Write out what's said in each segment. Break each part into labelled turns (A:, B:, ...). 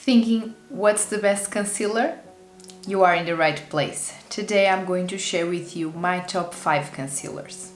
A: Thinking what's the best concealer? You are in the right place. Today I'm going to share with you my top 5 concealers.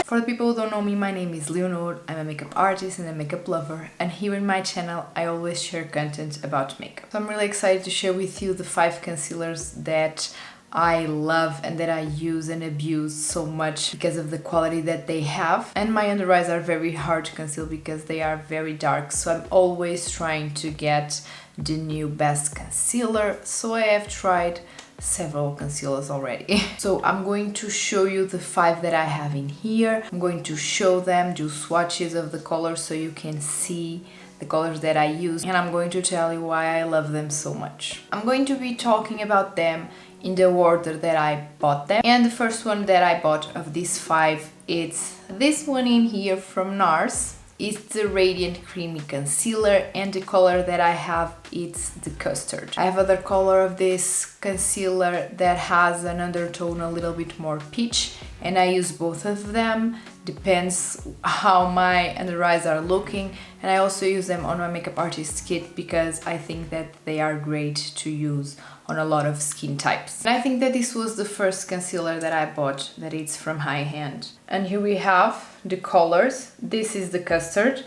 A: For the people who don't know me, my name is Leonor. I'm a makeup artist and a makeup lover, and here in my channel I always share content about makeup. So I'm really excited to share with you the 5 concealers that I love and that I use and abuse so much because of the quality that they have. And my under eyes are very hard to conceal because they are very dark, so I'm always trying to get the new best concealer. So I have tried several concealers already. So I'm going to show you the 5 that I have in here. I'm going to show them, do swatches of the colors so you can see the colors that I use, and I'm going to tell you why I love them so much. I'm going to be talking about them in the order that I bought them, and the first one that I bought of these 5, it's this one in here from NARS. It's the Radiant Creamy Concealer, and the color that I have, it's the Custard. I have other color of this concealer that has an undertone a little bit more peach, and I use both of them. Depends how my under eyes are looking, and I also use them on my makeup artist kit because I think that they are great to use on a lot of skin types. And I think that this was the first concealer that I bought, that it's from Hii Hand. And here we have the colors. This is the Custard,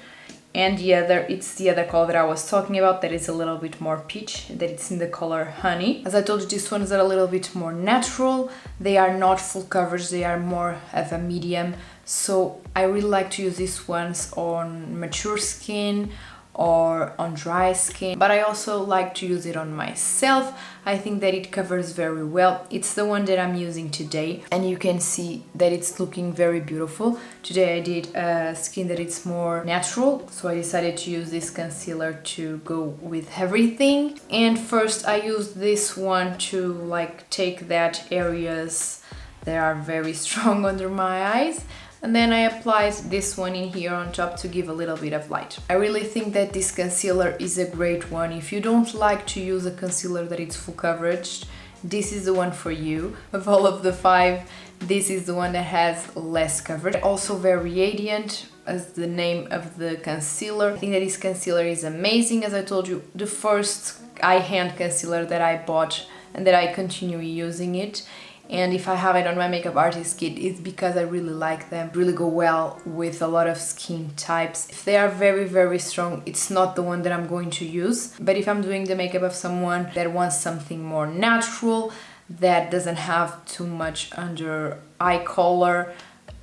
A: and it's the other color that I was talking about, that is a little bit more peach, that it's in the color Honey. As I told you, these ones are a little bit more natural. They are not full coverage, they are more of a medium. So I really like to use these ones on mature skin or on dry skin, but I also like to use it on myself. I think that it covers very well. It's the one that I'm using today, and you can see that it's looking very beautiful. Today I did a skin that it's more natural, so I decided to use this concealer to go with everything. And first I used this one to take that areas that are very strong under my eyes, and then I applied this one in here on top to give a little bit of light. I really think that this concealer is a great one. If you don't like to use a concealer that it's full coverage, this is the one for you. Of all of the 5, this is the one that has less coverage. Also very radiant, as the name of the concealer. I think that this concealer is amazing. As I told you, the first Hii Hand concealer that I bought and that I continue using it. And if I have it on my makeup artist kit, it's because I really like them. Really go well with a lot of skin types. If they are very, very strong, it's not the one that I'm going to use. But if I'm doing the makeup of someone that wants something more natural, that doesn't have too much under eye color,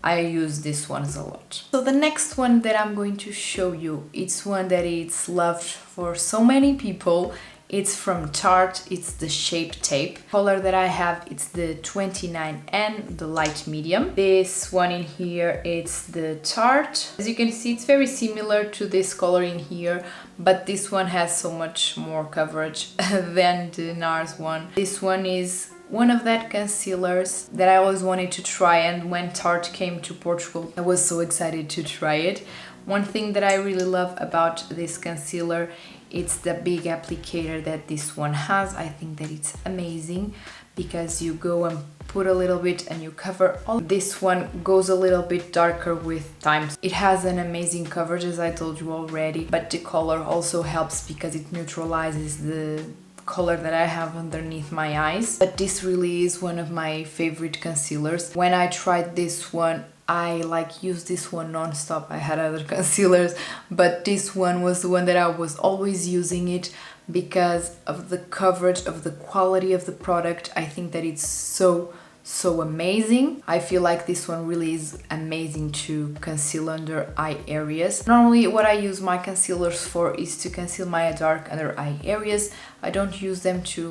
A: I use these ones a lot. So the next one that I'm going to show you, it's one that it's loved for so many people. It's from Tarte, it's the Shape Tape. Color that I have, it's the 29N, the light medium. This one in here, it's the Tarte. As you can see, it's very similar to this color in here, but this one has so much more coverage than the NARS one. This one is one of that concealers that I always wanted to try, and when Tarte came to Portugal, I was so excited to try it. One thing that I really love about this concealer, it's the big applicator that this one has. I think that it's amazing because you go and put a little bit and you cover all. This one goes a little bit darker with time. It has an amazing coverage, as I told you already, but the color also helps because it neutralizes the color that I have underneath my eyes. But this really is one of my favorite concealers. When I tried this one, I used this one non-stop. I had other concealers, but this one was the one that I was always using it because of the coverage, of the quality of the product. I think that it's so amazing. I feel like this one really is amazing to conceal under eye areas. Normally what I use my concealers for is to conceal my dark under eye areas. I don't use them to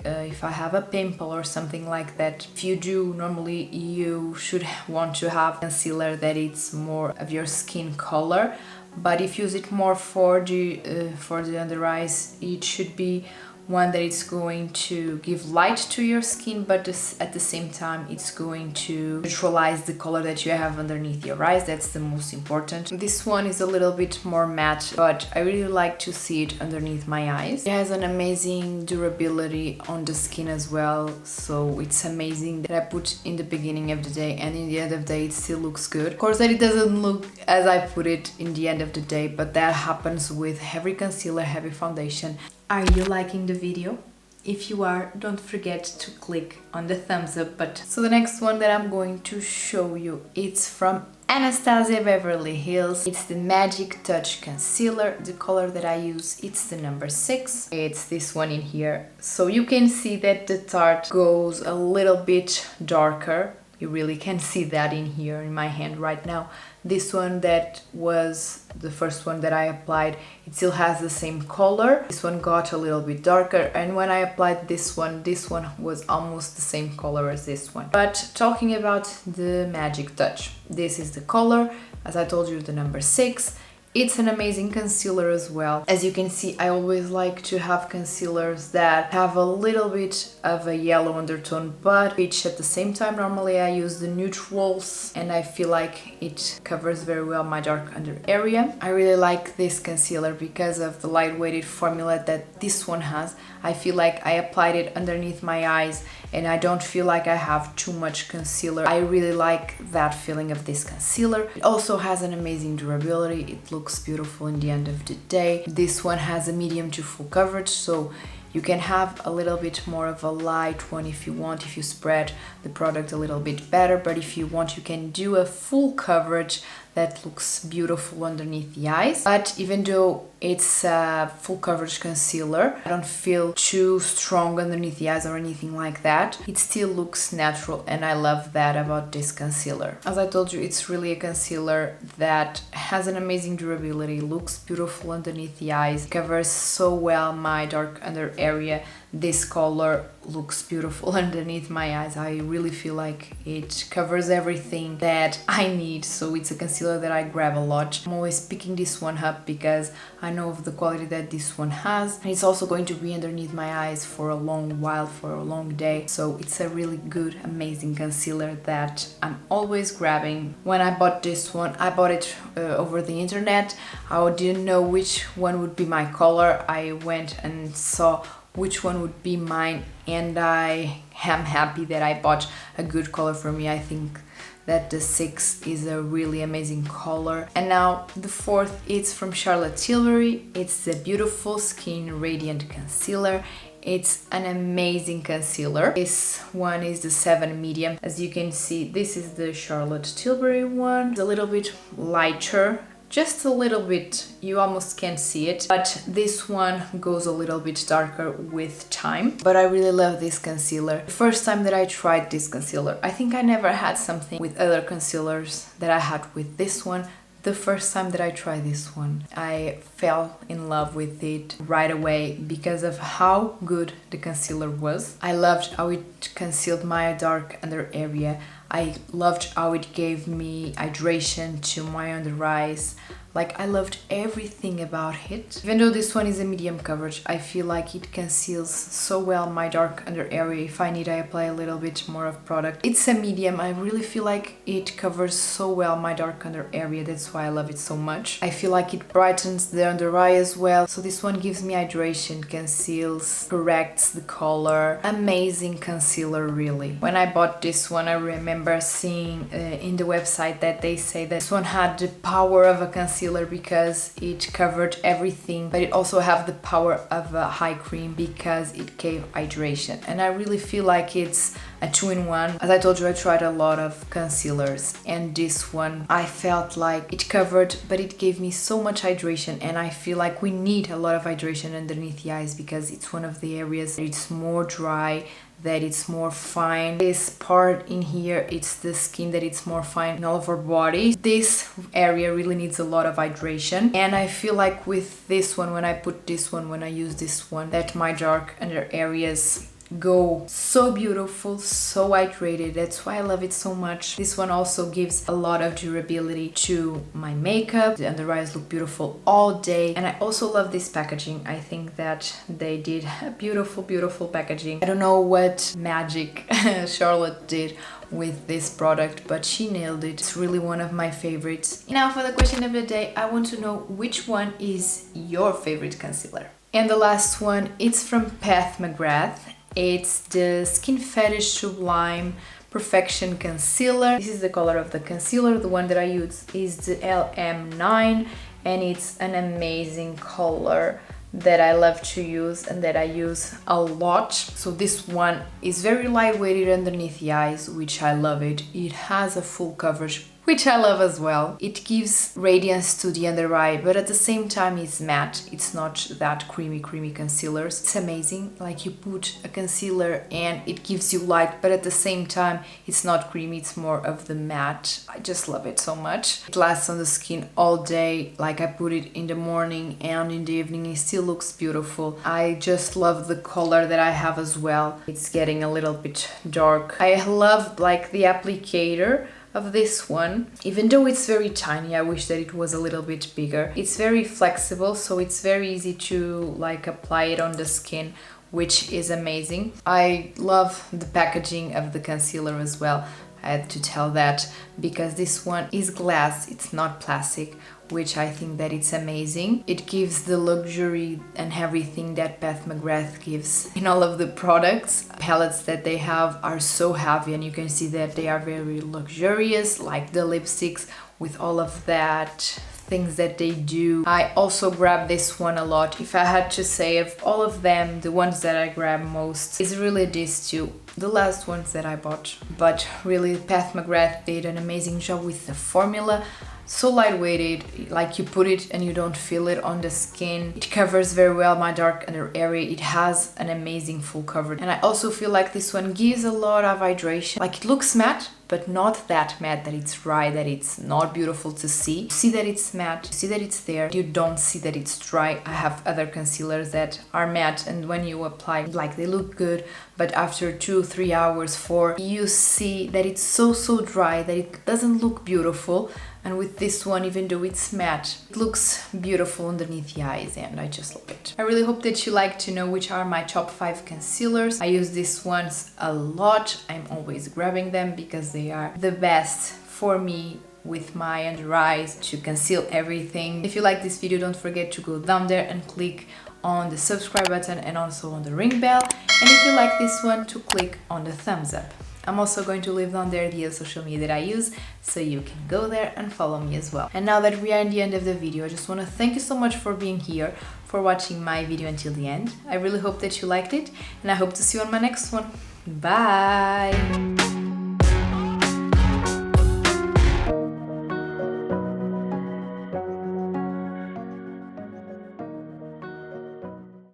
A: if I have a pimple or something like that. If you do, normally you should want to have concealer that it's more of your skin color, but if you use it more for the under eyes, it should be one that is going to give light to your skin, but at the same time it's going to neutralize the color that you have underneath your eyes. That's the most important. This one is a little bit more matte, but I really like to see it underneath my eyes. It has an amazing durability on the skin as well, so it's amazing that I put in the beginning of the day, and in the end of the day it still looks good. Of course that it doesn't look as I put it in the end of the day, but that happens with every concealer, heavy foundation. Are you liking the video? If you are, don't forget to click on the thumbs up button. So the next one that I'm going to show you, it's from Anastasia Beverly Hills. It's the Magic Touch Concealer. The color that I use, it's the number 6. It's this one in here. So you can see that the Tarte goes a little bit darker. You really can see that in here in my hand right now. This one that was the first one that I applied, it still has the same color. This one got a little bit darker, and when I applied this one was almost the same color as this one. But talking about the Magic Touch, this is the color, as I told you, the number 6. It's an amazing concealer as well. As you can see, I always like to have concealers that have a little bit of a yellow undertone but peach at the same time. Normally I use the neutrals and I feel like it covers very well my dark under area. I really like this concealer because of the lightweighted formula that this one has. I feel like I applied it underneath my eyes and I don't feel like I have too much concealer. I really like that feeling of this concealer. It also has an amazing durability. It looks beautiful in the end of the day. This one has a medium to full coverage, so you can have a little bit more of a light one if you want, if you spread the product a little bit better, but if you want, you can do a full coverage that looks beautiful underneath the eyes. But even though it's a full coverage concealer, I don't feel too strong underneath the eyes or anything like that. It still looks natural and I love that about this concealer. As I told you, it's really a concealer that has an amazing durability, looks beautiful underneath the eyes, covers so well my dark under area. This color looks beautiful underneath my eyes. I really feel like it covers everything that I need, so it's a concealer that I grab a lot. I'm always picking this one up because I know of the quality that this one has. And it's also going to be underneath my eyes for a long while, for a long day, so it's a really good, amazing concealer that I'm always grabbing. When I bought this one, I bought it over the internet. I didn't know which one would be my color. I went and saw which one would be mine, and I am happy that I bought a good color for me. I think that the 6 is a really amazing color. And now the 4th, it's from Charlotte Tilbury. It's the Beautiful Skin Radiant Concealer. It's an amazing concealer. This one is the 7 medium. As you can see, this is the Charlotte Tilbury one. It's a little bit lighter, just a little bit, you almost can't see it, but this one goes a little bit darker with time. But I really love this concealer. The first time that I tried this concealer, I think I never had something with other concealers that I had with this one. The first time that I tried this one, I fell in love with it right away because of how good the concealer was. I loved how it concealed my dark under area. I loved how it gave me hydration to my under eyes. Like, I loved everything about it. Even though this one is a medium coverage, I feel like it conceals so well my dark under area. If I need, I apply a little bit more of product. It's a medium. I really feel like it covers so well my dark under area. That's why I love it so much. I feel like it brightens the under eye as well. So this one gives me hydration, conceals, corrects the color. Amazing concealer, really. When I bought this one, I remember seeing in the website that they say that this one had the power of a concealer because it covered everything, but it also have the power of a high cream because it gave hydration. And I really feel like it's a 2-in-1. As I told you, I tried a lot of concealers, and this one I felt like it covered, but it gave me so much hydration, and I feel like we need a lot of hydration underneath the eyes because it's one of the areas that it's more dry, that it's more fine. This part in here, it's the skin that it's more fine in all of our body. This area really needs a lot of hydration, and I feel like with this one, when I put this one, when I use this one, that my dark under areas go so beautiful, so hydrated. That's why I love it so much. This one also gives a lot of durability to my makeup. The under eyes look beautiful all day. And I also love this packaging. I think that they did a beautiful packaging. I don't know what magic Charlotte did with this product, but she nailed it. It's really one of my favorites. Now for the question of the day, I want to know which one is your favorite concealer. And the last one, it's from Pat McGrath. It's the Skin Fetish Sublime Perfection Concealer. This is the color of the concealer. The one that I use is the LM9, and it's an amazing color that I love to use and that I use a lot. So this one is very lightweighted underneath the eyes, which I love it. It has a full coverage, which I love as well. It gives radiance to the under eye, but at the same time it's matte. It's not that creamy concealers. It's amazing. Like, you put a concealer and it gives you light, but at the same time it's not creamy, it's more of the matte. I just love it so much. It lasts on the skin all day. Like, I put it in the morning and in the evening, it still looks beautiful. I just love the color that I have as well. It's getting a little bit dark. I love like the applicator of this one. Even though it's very tiny, I wish that it was a little bit bigger. It's very flexible, so it's very easy to like apply it on the skin, which is amazing. I love the packaging of the concealer as well. I had to tell that because this one is glass, it's not plastic, which I think that it's amazing. It gives the luxury and everything that Pat McGrath gives in all of the products. Palettes that they have are so heavy, and you can see that they are very luxurious, like the lipsticks with all of that things that they do. I also grab this one a lot. If I had to say, of all of them, the ones that I grab most is really these two, the last ones that I bought. But really, Pat McGrath did an amazing job with the formula. So lightweighted, like you put it and you don't feel it on the skin. It covers very well my dark under area. It has an amazing full coverage. And I also feel like this one gives a lot of hydration. Like, it looks matte, but not that matte that it's dry, that it's not beautiful to see. You see that it's matte, you see that it's there. You don't see that it's dry. I have other concealers that are matte, and when you apply, like, they look good, but after 2-3 hours, 4, you see that it's so dry that it doesn't look beautiful. And with this one, even though it's matte, it looks beautiful underneath the eyes, and I just love it. I really hope that you like to know which are my top 5 concealers. I use these ones a lot. I'm always grabbing them because they are the best for me with my under eyes to conceal everything. If you like this video, don't forget to go down there and click on the subscribe button and also on the ring bell. And if you like this one, to click on the thumbs up. I'm also going to leave down there the social media that I use, so you can go there and follow me as well. And now that we are in the end of the video, I just want to thank you so much for being here, for watching my video until the end. I really hope that you liked it, and I hope to see you on my next one. Bye!